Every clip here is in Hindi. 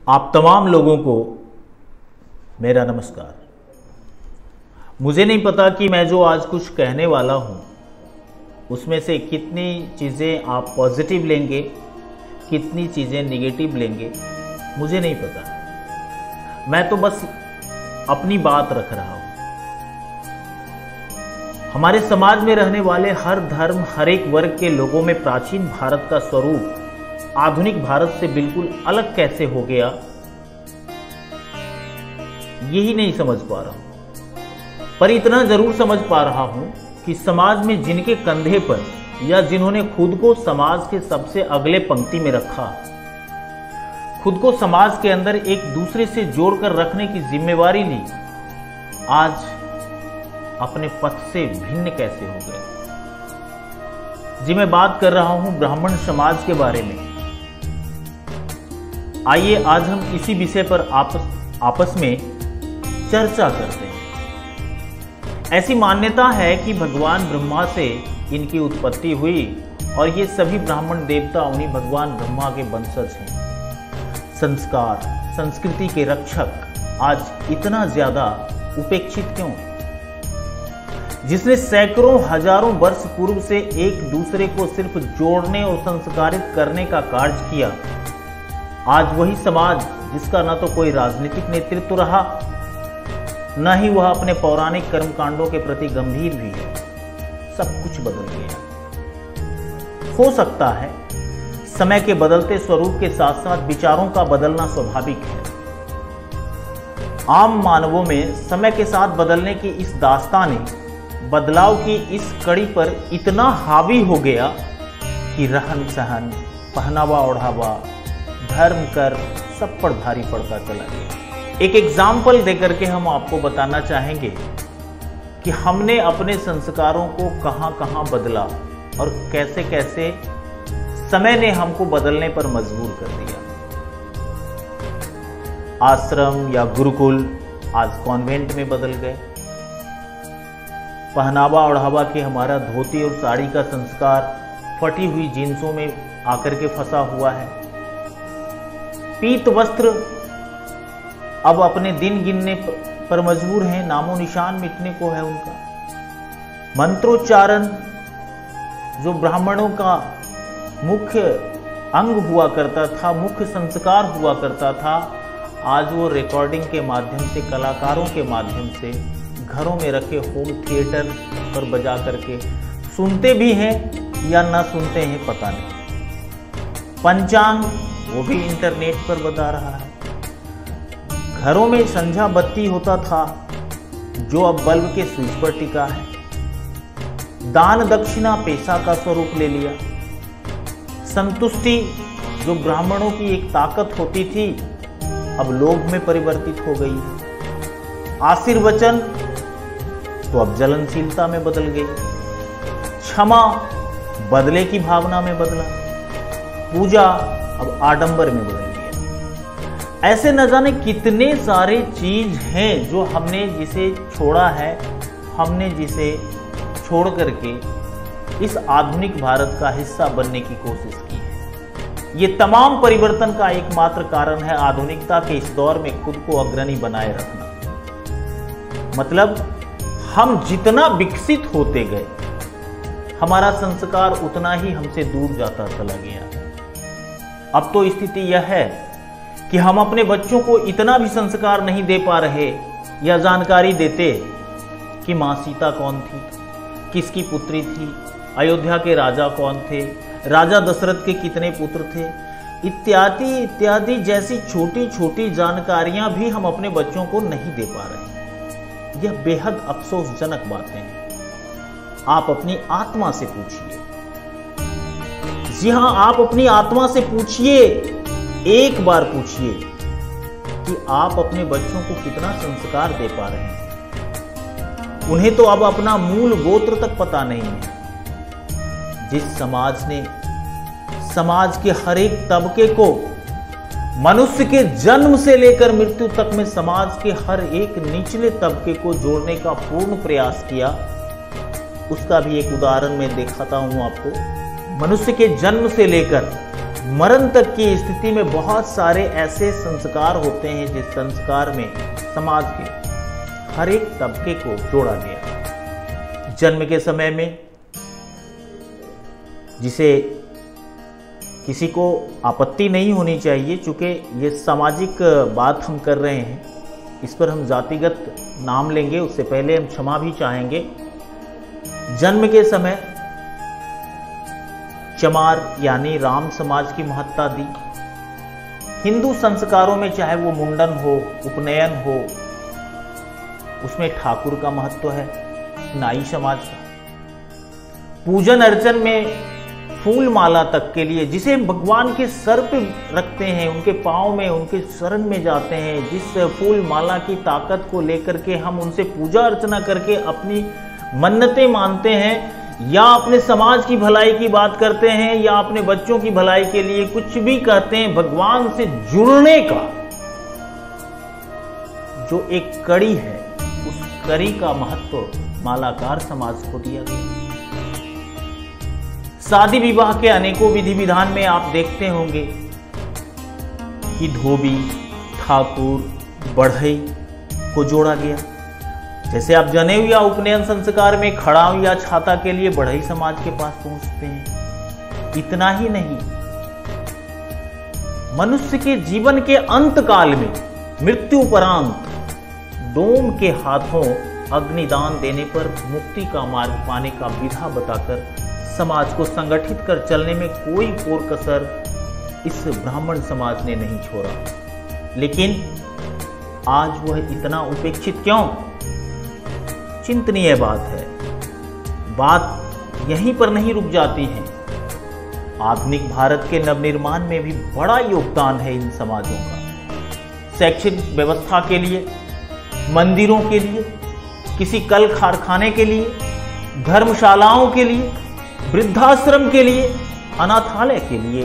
आप तमाम लोगों को मेरा नमस्कार। मुझे नहीं पता कि मैं जो आज कुछ कहने वाला हूँ उसमें से कितनी चीज़ें आप पॉजिटिव लेंगे, कितनी चीज़ें नेगेटिव लेंगे, मुझे नहीं पता। मैं तो बस अपनी बात रख रहा हूँ। हमारे समाज में रहने वाले हर धर्म, हर एक वर्ग के लोगों में प्राचीन भारत का स्वरूप आधुनिक भारत से बिल्कुल अलग कैसे हो गया, यही नहीं समझ पा रहा हूं। पर इतना जरूर समझ पा रहा हूं कि समाज में जिनके कंधे पर या जिन्होंने खुद को समाज के सबसे अगले पंक्ति में रखा, खुद को समाज के अंदर एक दूसरे से जोड़कर रखने की जिम्मेवारी ली, आज अपने पथ से भिन्न कैसे हो गए। जी, मैं बात कर रहा हूं ब्राह्मण समाज के बारे में। आइए आज हम इसी विषय पर आपस में चर्चा करते हैं। ऐसी मान्यता है कि भगवान ब्रह्मा से इनकी उत्पत्ति हुई और ये सभी ब्राह्मण देवता उन्हीं भगवान ब्रह्मा के वंशज हैं। संस्कार, संस्कृति के रक्षक आज इतना ज्यादा उपेक्षित क्यों? जिसने सैकड़ों हजारों वर्ष पूर्व से एक दूसरे को सिर्फ जोड़ने और संस्कारित करने का कार्य किया, आज वही समाज जिसका न तो कोई राजनीतिक नेतृत्व रहा, न ही वह अपने पौराणिक कर्मकांडों के प्रति गंभीर भी है, सब कुछ बदल गया। हो सकता है समय के बदलते स्वरूप के साथ साथ विचारों का बदलना स्वाभाविक है। आम मानवों में समय के साथ बदलने की इस दास्तान ने बदलाव की इस कड़ी पर इतना हावी हो गया कि रहन सहन, पहनावा ओढ़ावा, धर्म कर सब पर भारी पड़ता चला गया। एक एग्जाम्पल देकर के हम आपको बताना चाहेंगे कि हमने अपने संस्कारों को कहां कहां बदला और कैसे कैसे समय ने हमको बदलने पर मजबूर कर दिया। आश्रम या गुरुकुल आज कॉन्वेंट में बदल गए। पहनावा ओढ़ावा के हमारा धोती और साड़ी का संस्कार फटी हुई जींसों में आकर के फंसा हुआ है। पीत वस्त्र अब अपने दिन गिनने पर मजबूर हैं, नामो निशान मिटने को है उनका। मंत्रोच्चारण जो ब्राह्मणों का मुख्य अंग हुआ करता था, मुख्य संस्कार हुआ करता था, आज वो रिकॉर्डिंग के माध्यम से, कलाकारों के माध्यम से घरों में रखे होम थिएटर पर बजा करके सुनते भी हैं या ना सुनते हैं पता नहीं। पंचांग वो भी इंटरनेट पर बता रहा है। घरों में संध्या बत्ती होता था जो अब बल्ब के स्विच पर टिका है। दान दक्षिणा पेशा का स्वरूप ले लिया। संतुष्टि जो ब्राह्मणों की एक ताकत होती थी अब लोभ में परिवर्तित हो गई है। आशीर्वचन तो अब जलनशीलता में बदल गई। क्षमा बदले की भावना में बदला। पूजा अब आडंबर में बदल गया। ऐसे न जाने कितने सारे चीज हैं जो हमने जिसे छोड़ा है, हमने जिसे छोड़ करके इस आधुनिक भारत का हिस्सा बनने की कोशिश की है। ये तमाम परिवर्तन का एकमात्र कारण है आधुनिकता के इस दौर में खुद को अग्रणी बनाए रखना। मतलब हम जितना विकसित होते गए, हमारा संस्कार उतना ही हमसे दूर जाता चला गया। अब तो स्थिति यह है कि हम अपने बच्चों को इतना भी संस्कार नहीं दे पा रहे या जानकारी देते कि मां सीता कौन थी, किसकी पुत्री थी, अयोध्या के राजा कौन थे, राजा दशरथ के कितने पुत्र थे, इत्यादि इत्यादि जैसी छोटी छोटी जानकारियां भी हम अपने बच्चों को नहीं दे पा रहे। यह बेहद अफसोसजनक बातें हैं। आप अपनी आत्मा से पूछिए। जी हां, आप अपनी आत्मा से पूछिए, एक बार पूछिए कि आप अपने बच्चों को कितना संस्कार दे पा रहे हैं। उन्हें तो अब अपना मूल गोत्र तक पता नहीं है। जिस समाज ने समाज के हर एक तबके को, मनुष्य के जन्म से लेकर मृत्यु तक में समाज के हर एक निचले तबके को जोड़ने का पूर्ण प्रयास किया, उसका भी एक उदाहरण मैं दिखाता हूं आपको। मनुष्य के जन्म से लेकर मरण तक की स्थिति में बहुत सारे ऐसे संस्कार होते हैं जिस संस्कार में समाज के हर एक तबके को जोड़ा गया। जन्म के समय में जिसे किसी को आपत्ति नहीं होनी चाहिए, चूंकि ये सामाजिक बात हम कर रहे हैं, इस पर हम जातिगत नाम लेंगे, उससे पहले हम क्षमा भी चाहेंगे। जन्म के समय चमार यानी राम समाज की महत्ता दी। हिंदू संस्कारों में चाहे वो मुंडन हो, उपनयन हो, उसमें ठाकुर का महत्व है, नाई समाज का। पूजन अर्चन में फूल माला तक के लिए, जिसे भगवान के सर पे रखते हैं, उनके पांव में, उनके शरण में जाते हैं, जिस फूल माला की ताकत को लेकर के हम उनसे पूजा अर्चना करके अपनी मन्नतें मानते हैं, या अपने समाज की भलाई की बात करते हैं, या अपने बच्चों की भलाई के लिए कुछ भी कहते हैं, भगवान से जुड़ने का जो एक कड़ी है, उस कड़ी का महत्व मालाकार समाज को दिया गया। शादी विवाह के अनेकों विधि विधान में आप देखते होंगे कि धोबी, ठाकुर, बढ़ई को जोड़ा गया। जैसे आप जनेऊ या उपनयन संस्कार में खड़ाव या छाता के लिए बढ़ई समाज के पास पहुंचते हैं। इतना ही नहीं, मनुष्य के जीवन के अंत काल में मृत्युपरांत डोम के हाथों अग्निदान देने पर मुक्ति का मार्ग पाने का विधा बताकर समाज को संगठित कर चलने में कोई कोर कसर इस ब्राह्मण समाज ने नहीं छोड़ा। लेकिन आज वह इतना उपेक्षित क्यों? चिंतनीय बात है। बात यहीं पर नहीं रुक जाती है। आधुनिक भारत के नवनिर्माण में भी बड़ा योगदान है इन समाजों का। शैक्षिक व्यवस्था के लिए, मंदिरों के लिए, किसी कल कारखाने के लिए, धर्मशालाओं के लिए, वृद्धाश्रम के लिए, अनाथालय के लिए,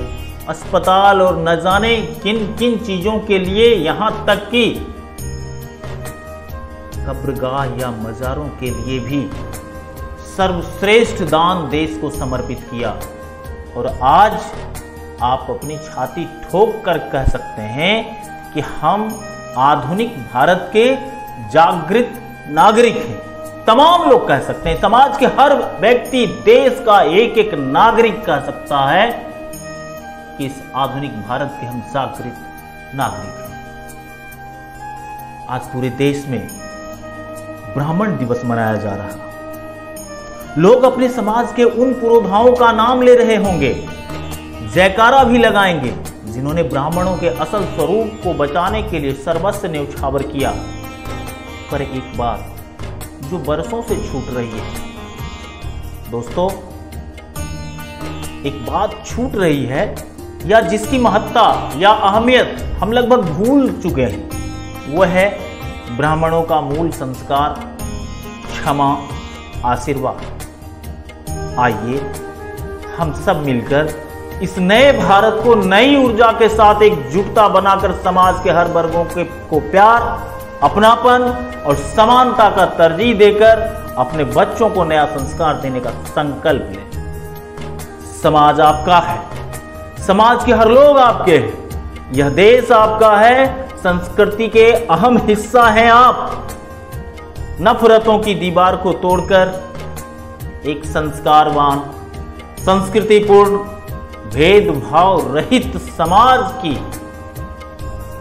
अस्पताल और न जाने किन किन चीजों के लिए, यहां तक कि कब्रगाह या मजारों के लिए भी सर्वश्रेष्ठ दान देश को समर्पित किया। और आज आप अपनी छाती ठोक कर कह सकते हैं कि हम आधुनिक भारत के जागृत नागरिक हैं। तमाम लोग कह सकते हैं, समाज के हर व्यक्ति, देश का एक एक नागरिक कह सकता है कि इस आधुनिक भारत के हम जागृत नागरिक हैं। आज पूरे देश में ब्राह्मण दिवस मनाया जा रहा है। लोग अपने समाज के उन पुरोधाओं का नाम ले रहे होंगे, जयकारा भी लगाएंगे, जिन्होंने ब्राह्मणों के असल स्वरूप को बचाने के लिए सर्वस्व न्यौछावर किया। पर एक बात जो बरसों से छूट रही है दोस्तों, एक बात छूट रही है, या जिसकी महत्ता या अहमियत हम लगभग भूल चुके हैं, वह है ब्राह्मणों का मूल संस्कार क्षमा, आशीर्वाद। आइए हम सब मिलकर इस नए भारत को नई ऊर्जा के साथ एकजुटता बनाकर समाज के हर वर्गों को प्यार, अपनापन और समानता का तरजीह देकर अपने बच्चों को नया संस्कार देने का संकल्प लें। समाज आपका है, समाज के हर लोग आपके हैं, यह देश आपका है, संस्कृति के अहम हिस्सा हैं आप। नफरतों की दीवार को तोड़कर एक संस्कारवान, संस्कृतिपूर्ण, भेदभाव रहित समाज की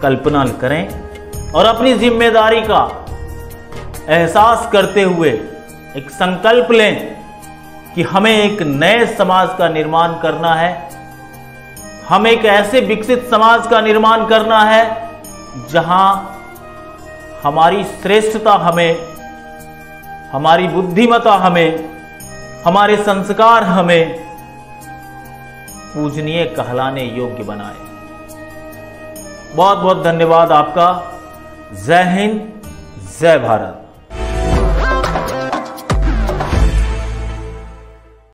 कल्पना करें और अपनी जिम्मेदारी का एहसास करते हुए एक संकल्प लें कि हमें एक नए समाज का निर्माण करना है। हम एक ऐसे विकसित समाज का निर्माण करना है जहां हमारी श्रेष्ठता हमें, हमारी बुद्धिमत्ता हमें, हमारे संस्कार हमें पूजनीय कहलाने योग्य बनाए। बहुत बहुत धन्यवाद आपका। जय हिंद, जय भारत।